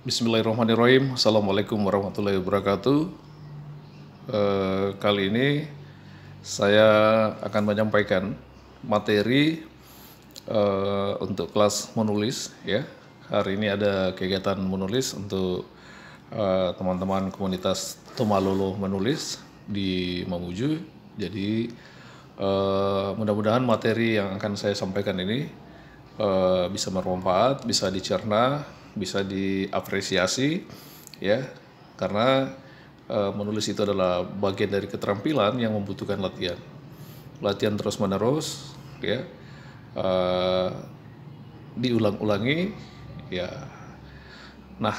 Bismillahirrahmanirrahim. Assalamualaikum warahmatullahi wabarakatuh. Kali ini saya akan menyampaikan materi untuk kelas menulis ya. Hari ini ada kegiatan menulis untuk teman-teman komunitas Tomalolo menulis di Mamuju. Jadi mudah-mudahan materi yang akan saya sampaikan ini bisa bermanfaat, bisa dicerna, bisa diapresiasi ya, karena menulis itu adalah bagian dari keterampilan yang membutuhkan latihan terus menerus ya, diulang-ulangi ya. Nah,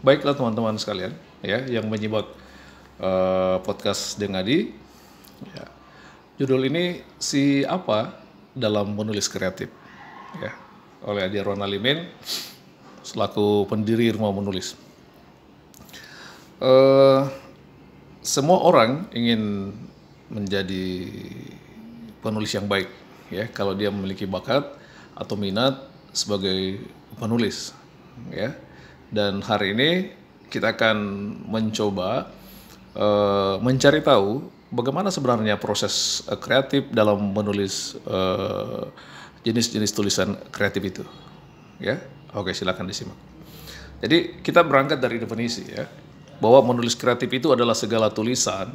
baiklah teman-teman sekalian ya yang menyimak podcast Dengadi ya. Judul ini si apa dalam menulis kreatif ya, oleh Adi Arwan Alimin selaku pendiri Rumah Menulis. Semua orang ingin menjadi penulis yang baik ya, kalau dia memiliki bakat atau minat sebagai penulis ya. Dan hari ini kita akan mencoba mencari tahu bagaimana sebenarnya proses kreatif dalam menulis jenis-jenis tulisan kreatif itu ya. Oke, silakan disimak. Jadi kita berangkat dari definisi ya, bahwa menulis kreatif itu adalah segala tulisan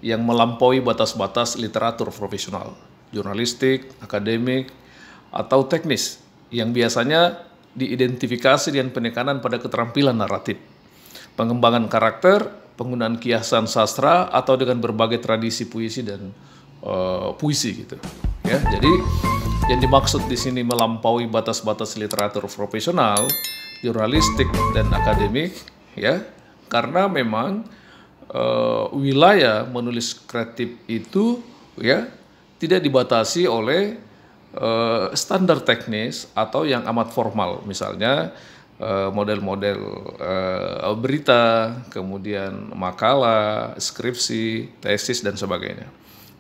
yang melampaui batas-batas literatur profesional, jurnalistik, akademik, atau teknis yang biasanya diidentifikasi dengan penekanan pada keterampilan naratif, pengembangan karakter, penggunaan kiasan sastra, atau dengan berbagai tradisi puisi dan puisi gitu ya. Jadi yang dimaksud di sini melampaui batas-batas literatur profesional, jurnalistik dan akademik ya, karena memang wilayah menulis kreatif itu ya tidak dibatasi oleh standar teknis atau yang amat formal, misalnya model-model berita, kemudian makalah, skripsi, tesis dan sebagainya.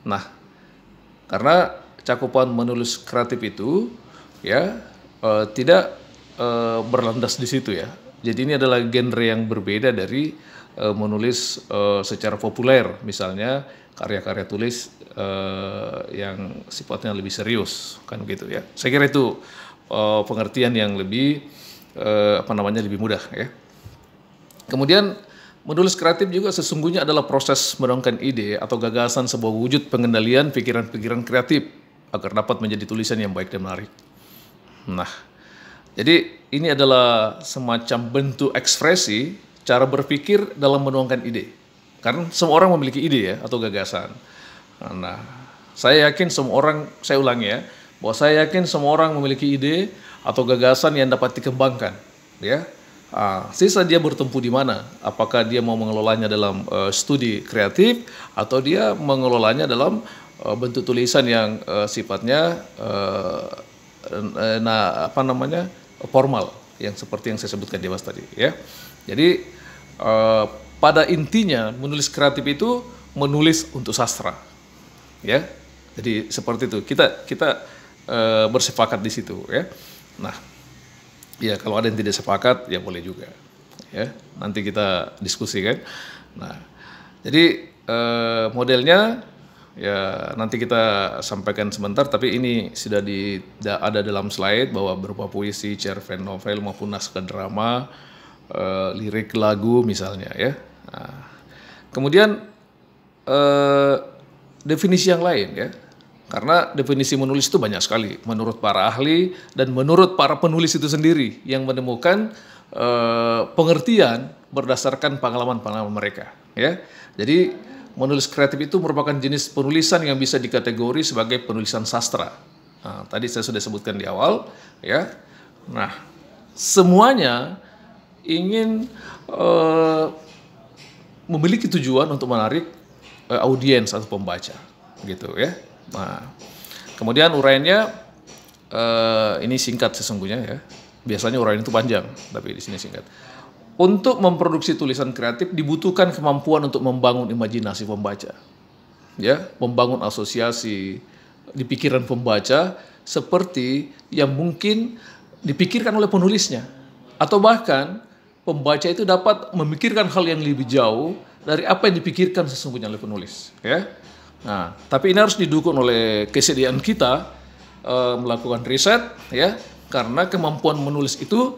Nah, karena cakupan menulis kreatif itu ya tidak berlandas di situ ya. Jadi ini adalah genre yang berbeda dari menulis secara populer, misalnya karya-karya tulis yang sifatnya lebih serius kan gitu ya. Saya kira itu pengertian yang lebih lebih mudah ya. Kemudian menulis kreatif juga sesungguhnya adalah proses menuangkan ide atau gagasan sebuah wujud pengendalian pikiran-pikiran kreatif agar dapat menjadi tulisan yang baik dan menarik. Nah, jadi ini adalah semacam bentuk ekspresi cara berpikir dalam menuangkan ide. Karena semua orang memiliki ide ya atau gagasan. Nah, saya yakin semua orang, saya ulangi ya, bahwa saya yakin semua orang memiliki ide atau gagasan yang dapat dikembangkan ya. Sisa dia bertumpu di mana? Apakah dia mau mengelolanya dalam studi kreatif atau dia mengelolanya dalam bentuk tulisan yang sifatnya formal, yang seperti yang saya sebutkan di atas tadi ya. Jadi pada intinya menulis kreatif itu menulis untuk sastra ya. Jadi seperti itu, kita bersepakat di situ ya. Nah ya, kalau ada yang tidak sepakat ya boleh juga ya, nanti kita diskusikan. Nah, jadi modelnya ya nanti kita sampaikan sebentar, tapi ini sudah ada dalam slide bahwa berupa puisi, cerpen, novel maupun naskah drama, lirik lagu misalnya ya. Nah, kemudian definisi yang lain ya, karena definisi menulis itu banyak sekali menurut para ahli dan menurut para penulis itu sendiri yang menemukan pengertian berdasarkan pengalaman-pengalaman mereka ya. Jadi menulis kreatif itu merupakan jenis penulisan yang bisa dikategori sebagai penulisan sastra. Nah, tadi saya sudah sebutkan di awal ya. Nah, semuanya ingin memiliki tujuan untuk menarik audiens atau pembaca gitu ya. Nah, kemudian uraiannya ini singkat sesungguhnya ya. Biasanya uraian itu panjang, tapi di sini singkat. Untuk memproduksi tulisan kreatif dibutuhkan kemampuan untuk membangun imajinasi pembaca, ya, membangun asosiasi di pikiran pembaca seperti yang mungkin dipikirkan oleh penulisnya, atau bahkan pembaca itu dapat memikirkan hal yang lebih jauh dari apa yang dipikirkan sesungguhnya oleh penulis, ya. Nah, tapi ini harus didukung oleh kesediaan kita melakukan riset, ya, karena kemampuan menulis itu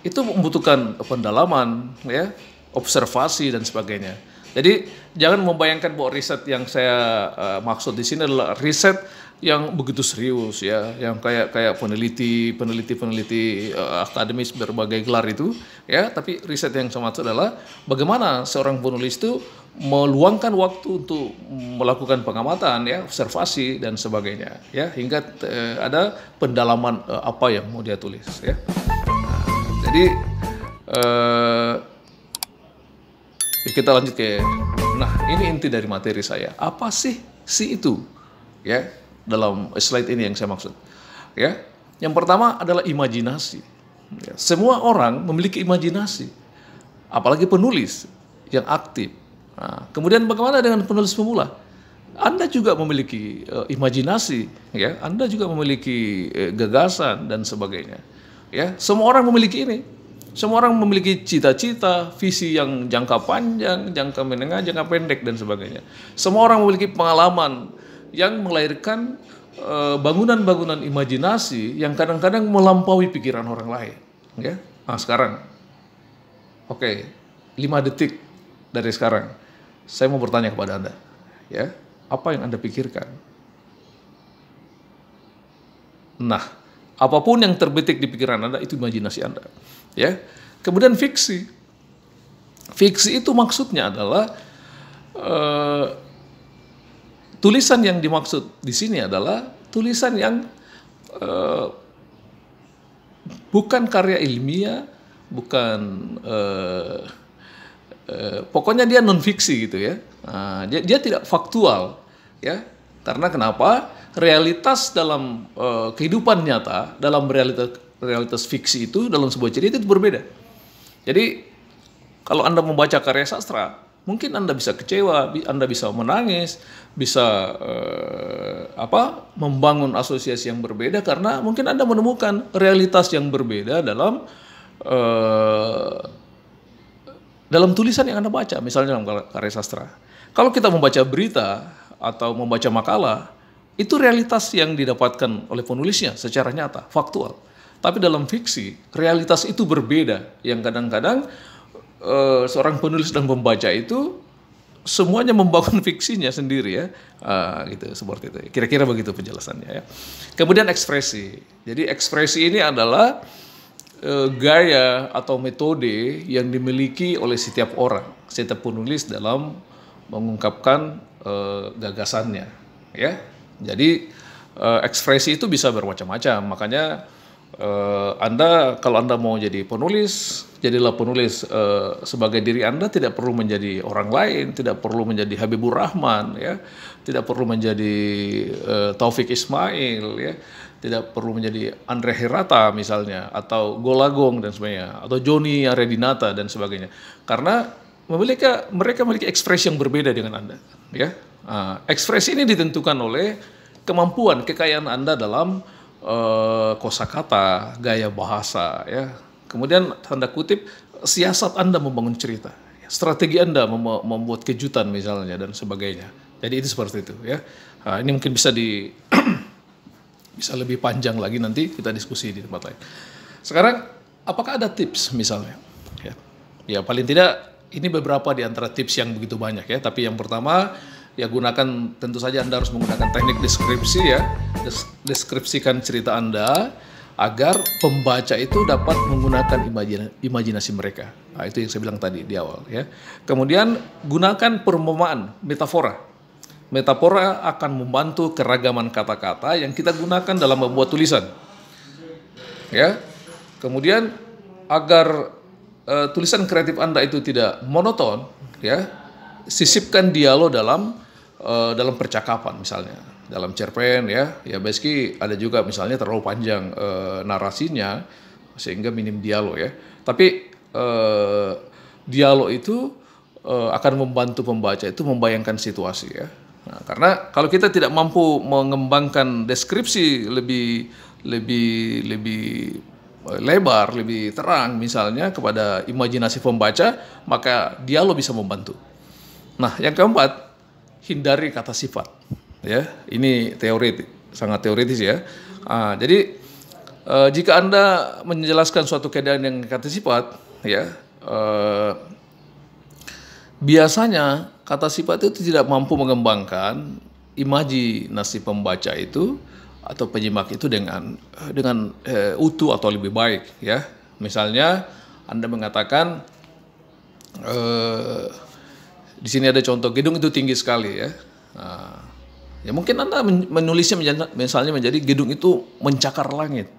itu membutuhkan pendalaman, ya, observasi dan sebagainya. Jadi jangan membayangkan bahwa riset yang saya maksud di sini adalah riset yang begitu serius, ya, yang kayak peneliti akademis berbagai gelar itu, ya. Tapi riset yang saya maksud adalah bagaimana seorang penulis itu meluangkan waktu untuk melakukan pengamatan, ya, observasi dan sebagainya, ya, hingga ada pendalaman apa yang mau dia tulis, ya. Jadi kita lanjut nah ini inti dari materi saya. Apa sih si itu, ya, dalam slide ini yang saya maksud, ya. Yang pertama adalah imajinasi. Ya, semua orang memiliki imajinasi, apalagi penulis yang aktif. Nah, kemudian bagaimana dengan penulis pemula? Anda juga memiliki imajinasi, ya. Anda juga memiliki gagasan dan sebagainya, ya. Semua orang memiliki ini. Semua orang memiliki cita-cita, visi yang jangka panjang, jangka menengah, jangka pendek dan sebagainya. Semua orang memiliki pengalaman yang melahirkan bangunan-bangunan imajinasi yang kadang-kadang melampaui pikiran orang lain, ya. Nah, sekarang, oke, 5 detik dari sekarang, saya mau bertanya kepada Anda, ya, apa yang Anda pikirkan? Nah, apapun yang terbetik di pikiran Anda itu imajinasi Anda, ya. Kemudian fiksi. Fiksi itu maksudnya adalah tulisan yang dimaksud di sini adalah tulisan yang bukan karya ilmiah, bukan pokoknya dia non fiksi gitu, ya. Nah, dia tidak faktual, ya. Karena kenapa? Realitas dalam kehidupan nyata, dalam realitas fiksi itu, dalam sebuah cerita itu berbeda. Jadi kalau Anda membaca karya sastra, mungkin Anda bisa kecewa, Anda bisa menangis, bisa membangun asosiasi yang berbeda karena mungkin Anda menemukan realitas yang berbeda dalam tulisan yang Anda baca, misalnya dalam karya sastra. Kalau kita membaca berita atau membaca makalah, itu realitas yang didapatkan oleh penulisnya secara nyata, faktual. Tapi dalam fiksi, realitas itu berbeda, yang kadang-kadang seorang penulis dan pembaca itu semuanya membangun fiksinya sendiri, ya. Gitu, seperti itu. Kira-kira begitu penjelasannya, ya. Kemudian ekspresi. Jadi ekspresi ini adalah gaya atau metode yang dimiliki oleh setiap orang, setiap penulis dalam mengungkapkan gagasannya, ya. Jadi ekspresi itu bisa bermacam-macam. Makanya kalau Anda mau jadi penulis, jadilah penulis sebagai diri Anda, tidak perlu menjadi orang lain, tidak perlu menjadi Habibur Rahman, ya, tidak perlu menjadi Taufik Ismail, ya, tidak perlu menjadi Andre Hirata misalnya, atau Golagong dan sebagainya, atau Joni Aredinata dan sebagainya, karena mereka memiliki ekspresi yang berbeda dengan Anda, ya. Ekspresi ini ditentukan oleh kemampuan, kekayaan Anda dalam kosakata, gaya bahasa, ya. Kemudian tanda kutip siasat Anda membangun cerita, strategi Anda membuat kejutan misalnya dan sebagainya. Jadi itu seperti itu, ya. Ini mungkin bisa bisa lebih panjang lagi, nanti kita diskusi di tempat lain. Sekarang apakah ada tips misalnya? Ya paling tidak ini beberapa di antara tips yang begitu banyak, ya. Tapi yang pertama, ya gunakan, tentu saja Anda harus menggunakan teknik deskripsi, ya. Deskripsikan cerita Anda agar pembaca itu dapat menggunakan imajinasi mereka. Nah, itu yang saya bilang tadi di awal, ya. Kemudian gunakan perumpamaan, metafora. Metafora akan membantu keragaman kata-kata yang kita gunakan dalam membuat tulisan, ya. Kemudian agar tulisan kreatif Anda itu tidak monoton, ya, sisipkan dialog dalam percakapan, misalnya dalam cerpen, ya basically ada juga misalnya terlalu panjang narasinya sehingga minim dialog, ya. Tapi dialog itu akan membantu pembaca itu membayangkan situasi, ya. Nah, karena kalau kita tidak mampu mengembangkan deskripsi lebih lebar, lebih terang misalnya kepada imajinasi pembaca, maka dialog bisa membantu. Nah, yang keempat, hindari kata sifat. Ya, ini teori, sangat teoritis ya. Jadi jika Anda menjelaskan suatu keadaan yang kata sifat, ya, biasanya kata sifat itu tidak mampu mengembangkan imajinasi pembaca itu atau penyimak itu dengan utuh atau lebih baik, ya. Misalnya Anda mengatakan di sini ada contoh gedung itu tinggi sekali, ya. Ya mungkin Anda menulisnya misalnya menjadi gedung itu mencakar langit.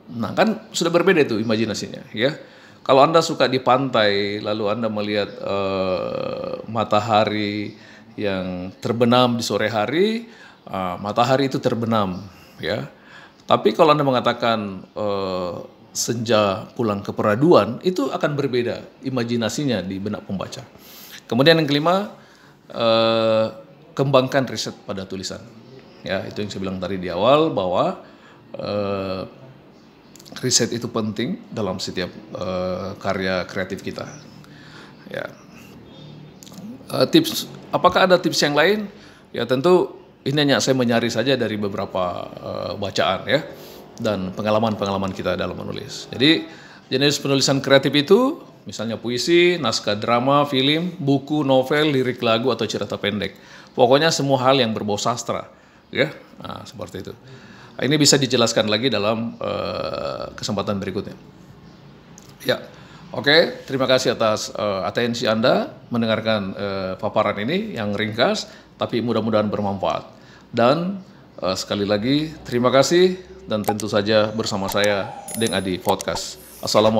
Nah, kan sudah berbeda itu imajinasinya, ya. Kalau Anda suka di pantai, lalu Anda melihat matahari yang terbenam di sore hari, matahari itu terbenam, ya. Tapi kalau Anda mengatakan senja pulang ke peraduan, itu akan berbeda imajinasinya di benak pembaca. Kemudian yang kelima, kembangkan riset pada tulisan. Ya, itu yang saya bilang tadi di awal bahwa riset itu penting dalam setiap karya kreatif kita. Ya. Tips, apakah ada tips yang lain? Ya tentu ini hanya saya menyari saja dari beberapa bacaan, ya, dan pengalaman-pengalaman kita dalam menulis. Jadi jenis penulisan kreatif itu misalnya puisi, naskah drama, film, buku, novel, lirik lagu atau cerita pendek. Pokoknya semua hal yang berbau sastra, ya. Nah, seperti itu. Ini bisa dijelaskan lagi dalam kesempatan berikutnya. Ya. Oke, terima kasih atas atensi Anda mendengarkan paparan ini yang ringkas, tapi mudah-mudahan bermanfaat. Dan sekali lagi, terima kasih dan tentu saja bersama saya Deng Adi Podcast. Assalamualaikum.